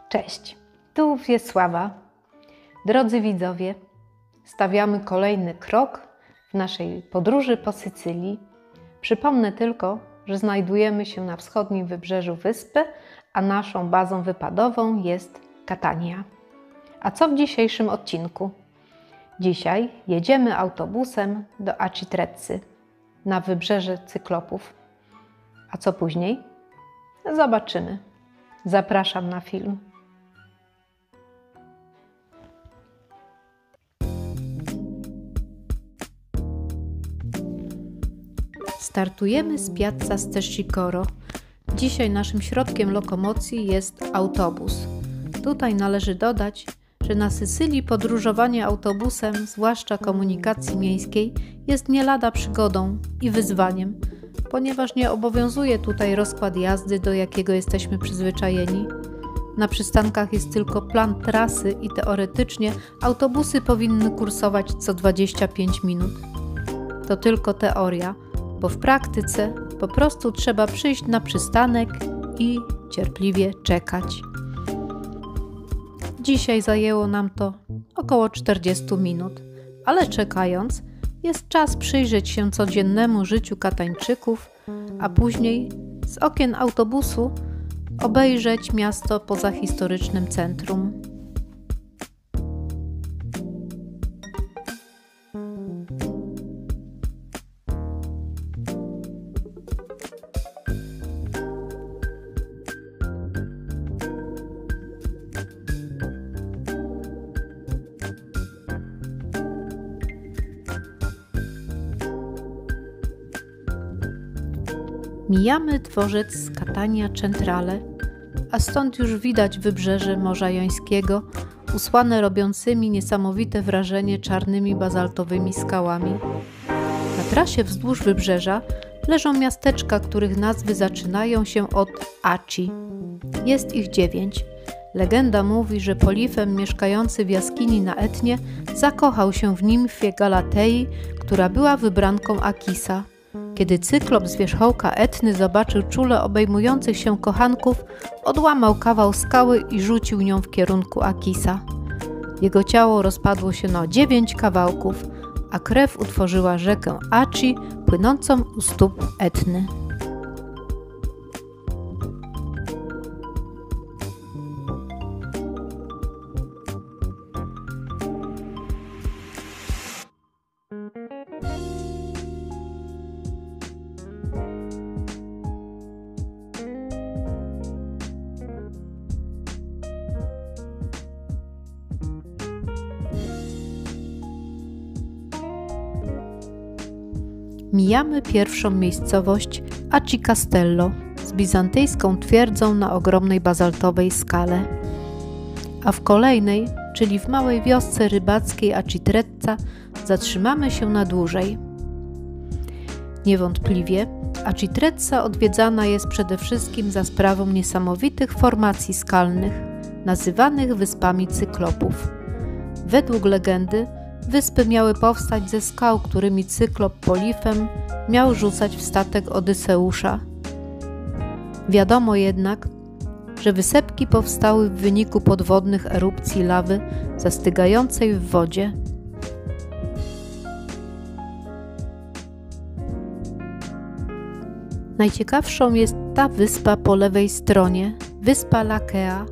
Cześć, tu Wiesława. Drodzy widzowie, stawiamy kolejny krok w naszej podróży po Sycylii. Przypomnę tylko, że znajdujemy się na wschodnim wybrzeżu wyspy, a naszą bazą wypadową jest Catania. A co w dzisiejszym odcinku? Dzisiaj jedziemy autobusem do Acitrezzy, na wybrzeże Cyklopów. A co później? Zobaczymy. Zapraszam na film. Startujemy z Piazza Stescicoro. Dzisiaj naszym środkiem lokomocji jest autobus. Tutaj należy dodać, że na Sycylii podróżowanie autobusem, zwłaszcza komunikacji miejskiej, jest nie lada przygodą i wyzwaniem, ponieważ nie obowiązuje tutaj rozkład jazdy, do jakiego jesteśmy przyzwyczajeni. Na przystankach jest tylko plan trasy i teoretycznie autobusy powinny kursować co 25 minut. To tylko teoria, bo w praktyce po prostu trzeba przyjść na przystanek i cierpliwie czekać. Dzisiaj zajęło nam to około 40 minut, ale czekając jest czas przyjrzeć się codziennemu życiu Katańczyków, a później z okien autobusu obejrzeć miasto poza historycznym centrum. Mijamy dworzec Catania Centrale, a stąd już widać wybrzeże Morza Jońskiego, usłane robiącymi niesamowite wrażenie czarnymi bazaltowymi skałami. Na trasie wzdłuż wybrzeża leżą miasteczka, których nazwy zaczynają się od Aci. Jest ich 9. Legenda mówi, że Polifem mieszkający w jaskini na Etnie zakochał się w nimfie Galatei, która była wybranką Akisa. Kiedy Cyklop z wierzchołka Etny zobaczył czule obejmujących się kochanków, odłamał kawał skały i rzucił nią w kierunku Akisa. Jego ciało rozpadło się na 9 kawałków, a krew utworzyła rzekę Aci płynącą u stóp Etny. Mijamy pierwszą miejscowość Aci Castello z bizantyjską twierdzą na ogromnej bazaltowej skale. A w kolejnej, czyli w małej wiosce rybackiej Acitrezza, zatrzymamy się na dłużej. Niewątpliwie Acitrezza odwiedzana jest przede wszystkim za sprawą niesamowitych formacji skalnych, nazywanych wyspami Cyklopów. Według legendy wyspy miały powstać ze skał, którymi Cyklop Polifem miał rzucać w statek Odyseusza. Wiadomo jednak, że wysepki powstały w wyniku podwodnych erupcji lawy zastygającej w wodzie. Najciekawszą jest ta wyspa po lewej stronie, wyspa Lakea,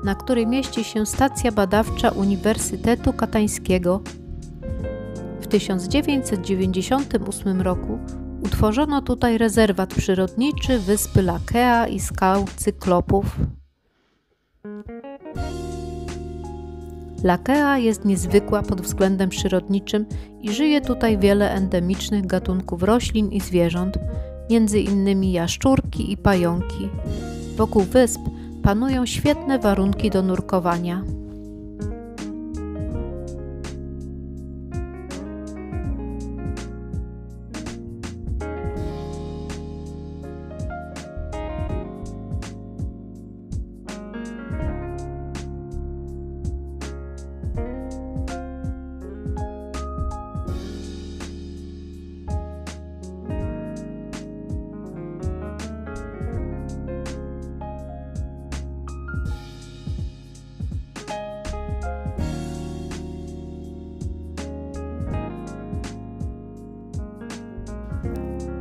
na której mieści się stacja badawcza Uniwersytetu Katańskiego. W 1998 roku utworzono tutaj rezerwat przyrodniczy wyspy Lakea i skał Cyklopów. Lakea jest niezwykła pod względem przyrodniczym i żyje tutaj wiele endemicznych gatunków roślin i zwierząt, między innymi jaszczurki i pająki. Wokół wysp panują świetne warunki do nurkowania.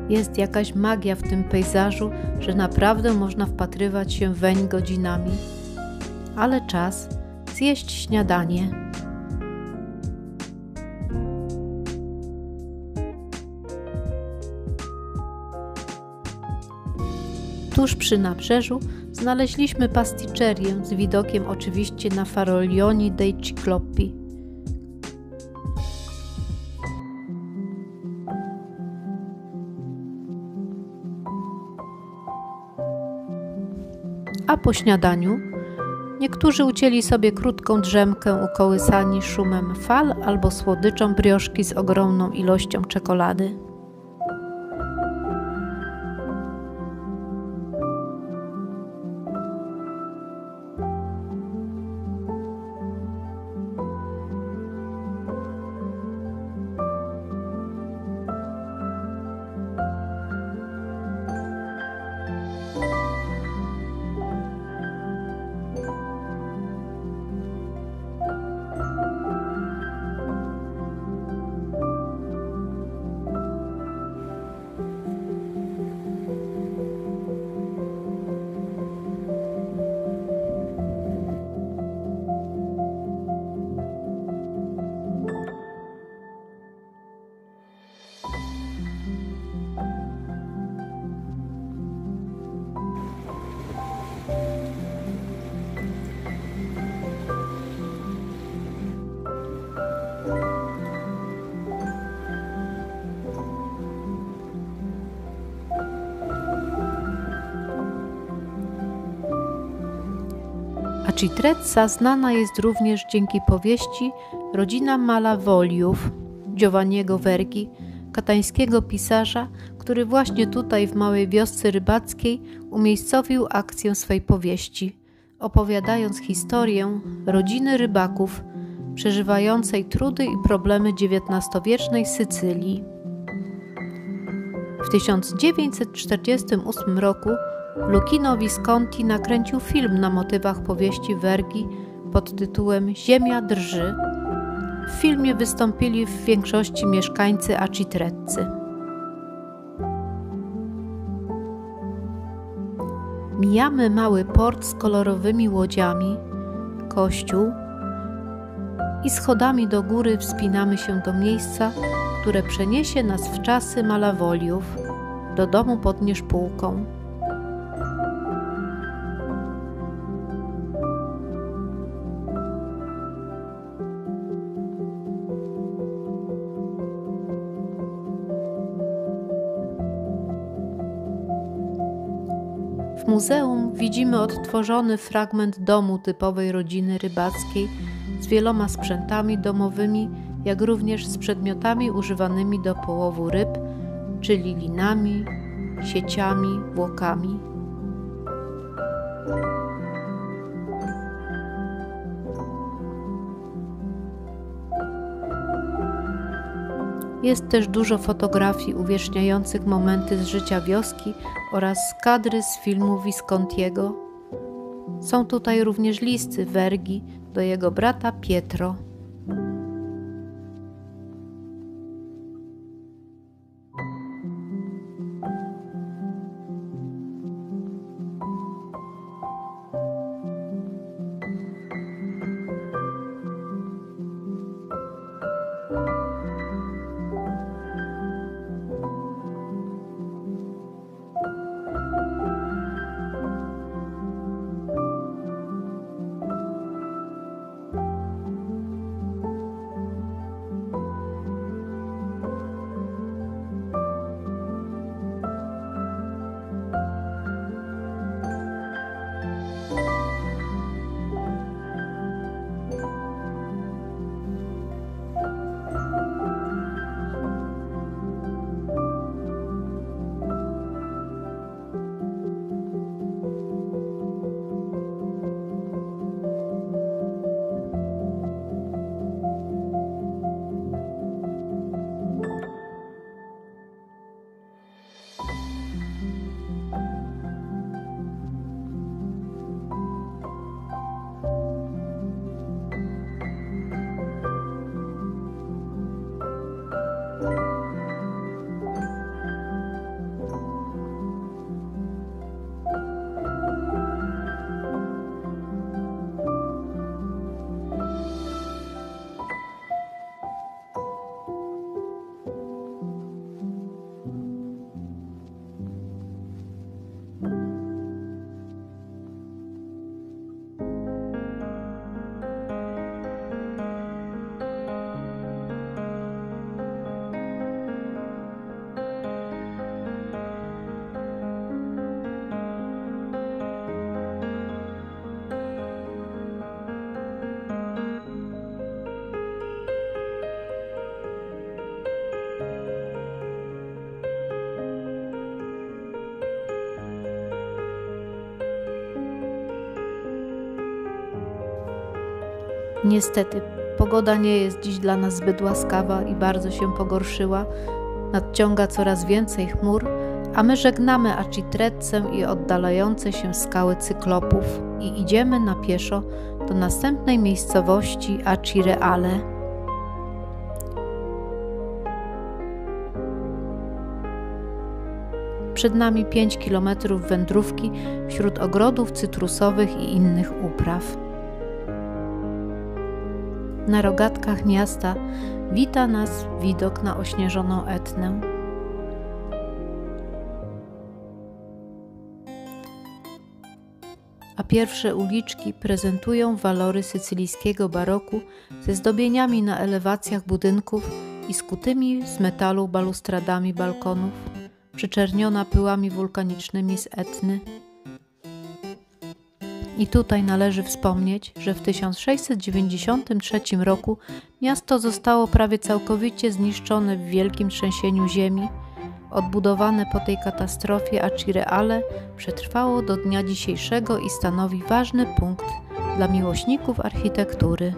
Jest jakaś magia w tym pejzażu, że naprawdę można wpatrywać się weń godzinami. Ale czas zjeść śniadanie. Tuż przy nabrzeżu znaleźliśmy pasticcerię z widokiem oczywiście na Faraglioni dei Ciclopi. A po śniadaniu niektórzy ucięli sobie krótką drzemkę ukołysani szumem fal albo słodyczą brioszki z ogromną ilością czekolady. A Citrezza znana jest również dzięki powieści Rodzina Malavogliów Giovanniego Vergi, katańskiego pisarza, który właśnie tutaj w małej wiosce rybackiej umiejscowił akcję swej powieści, opowiadając historię rodziny rybaków przeżywającej trudy i problemy XIX-wiecznej Sycylii. W 1948 roku Luchino Visconti nakręcił film na motywach powieści Vergi pod tytułem Ziemia drży. W filmie wystąpili w większości mieszkańcy Acitrezzy. Mijamy mały port z kolorowymi łodziami, kościół i schodami do góry wspinamy się do miejsca, które przeniesie nas w czasy Malavogliów, do domu pod Nieszpółką. W muzeum widzimy odtworzony fragment domu typowej rodziny rybackiej z wieloma sprzętami domowymi, jak również z przedmiotami używanymi do połowu ryb, czyli linami, sieciami, włokami. Jest też dużo fotografii uwieczniających momenty z życia wioski oraz kadry z filmu Viscontiego. Są tutaj również listy Vergi do jego brata Pietro. Niestety, pogoda nie jest dziś dla nas zbyt łaskawa i bardzo się pogorszyła. Nadciąga coraz więcej chmur, a my żegnamy Acitrezzę i oddalające się skały Cyklopów i idziemy na pieszo do następnej miejscowości Acireale. Przed nami 5 kilometrów wędrówki wśród ogrodów cytrusowych i innych upraw. Na rogatkach miasta wita nas widok na ośnieżoną Etnę. A pierwsze uliczki prezentują walory sycylijskiego baroku ze zdobieniami na elewacjach budynków i skutymi z metalu balustradami balkonów, przyczerniona pyłami wulkanicznymi z Etny. I tutaj należy wspomnieć, że w 1693 roku miasto zostało prawie całkowicie zniszczone w wielkim trzęsieniu ziemi. Odbudowane po tej katastrofie Acireale przetrwało do dnia dzisiejszego i stanowi ważny punkt dla miłośników architektury.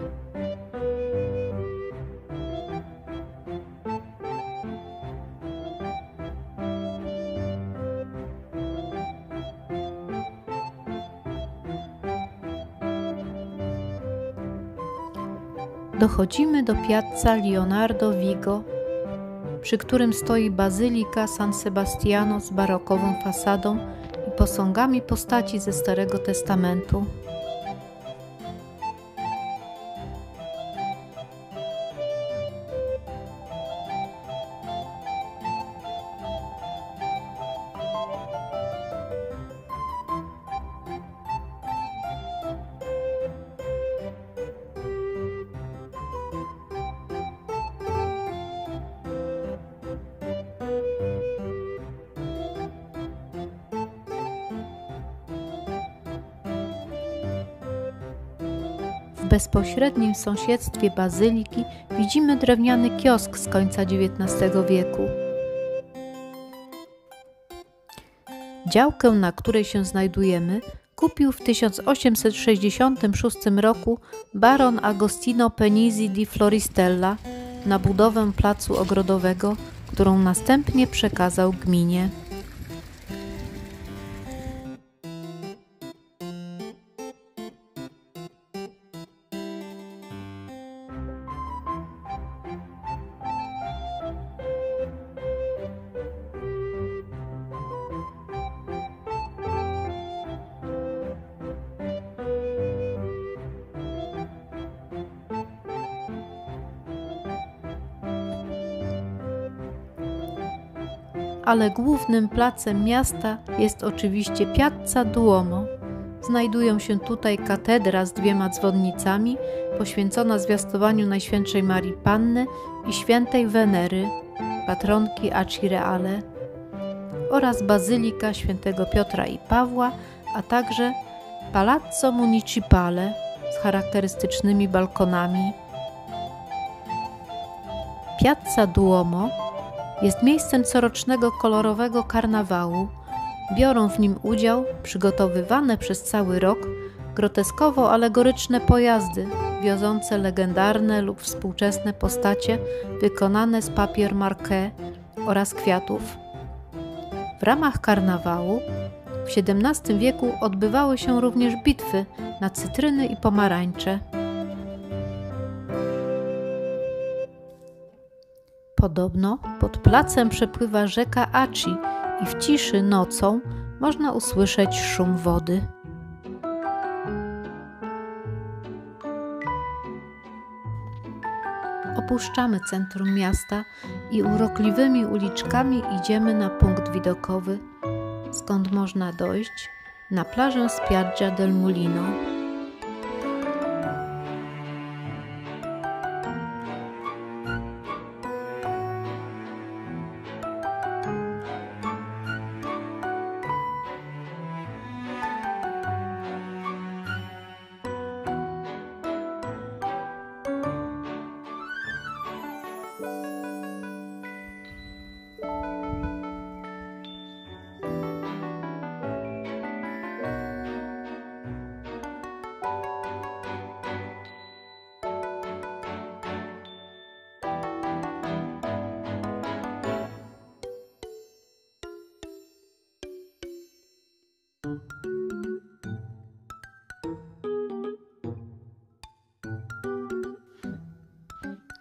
Dochodzimy do Piazza Leonardo Vigo, przy którym stoi bazylika San Sebastiano z barokową fasadą i posągami postaci ze Starego Testamentu. W bezpośrednim sąsiedztwie bazyliki widzimy drewniany kiosk z końca XIX wieku. Działkę, na której się znajdujemy, kupił w 1866 roku baron Agostino Penisi di Floristella na budowę placu ogrodowego, którą następnie przekazał gminie. Ale głównym placem miasta jest oczywiście Piazza Duomo. Znajdują się tutaj katedra z 2 dzwonnicami, poświęcona zwiastowaniu Najświętszej Marii Panny i Świętej Wenery, patronki Acireale, oraz bazylika Świętego Piotra i Pawła, a także Palazzo Municipale z charakterystycznymi balkonami. Piazza Duomo jest miejscem corocznego kolorowego karnawału. Biorą w nim udział przygotowywane przez cały rok groteskowo-alegoryczne pojazdy wiozące legendarne lub współczesne postacie wykonane z papier-mâché oraz kwiatów. W ramach karnawału w XVII wieku odbywały się również bitwy na cytryny i pomarańcze. Podobno pod placem przepływa rzeka Aci i w ciszy nocą można usłyszeć szum wody. Opuszczamy centrum miasta i urokliwymi uliczkami idziemy na punkt widokowy, skąd można dojść na plażę Spiaggia del Mulino.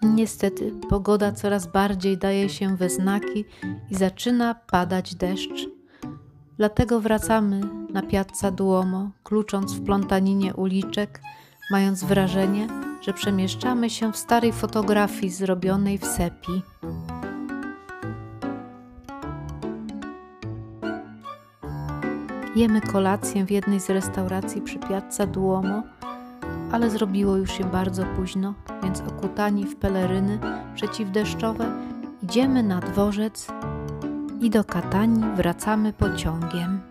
Niestety, pogoda coraz bardziej daje się we znaki i zaczyna padać deszcz. Dlatego wracamy na Piazza Duomo, klucząc w plątaninie uliczek, mając wrażenie, że przemieszczamy się w starej fotografii zrobionej w sepii. Jemy kolację w jednej z restauracji przy Piazza Duomo, ale zrobiło już się bardzo późno, więc okutani w peleryny przeciwdeszczowe idziemy na dworzec i do Katanii wracamy pociągiem.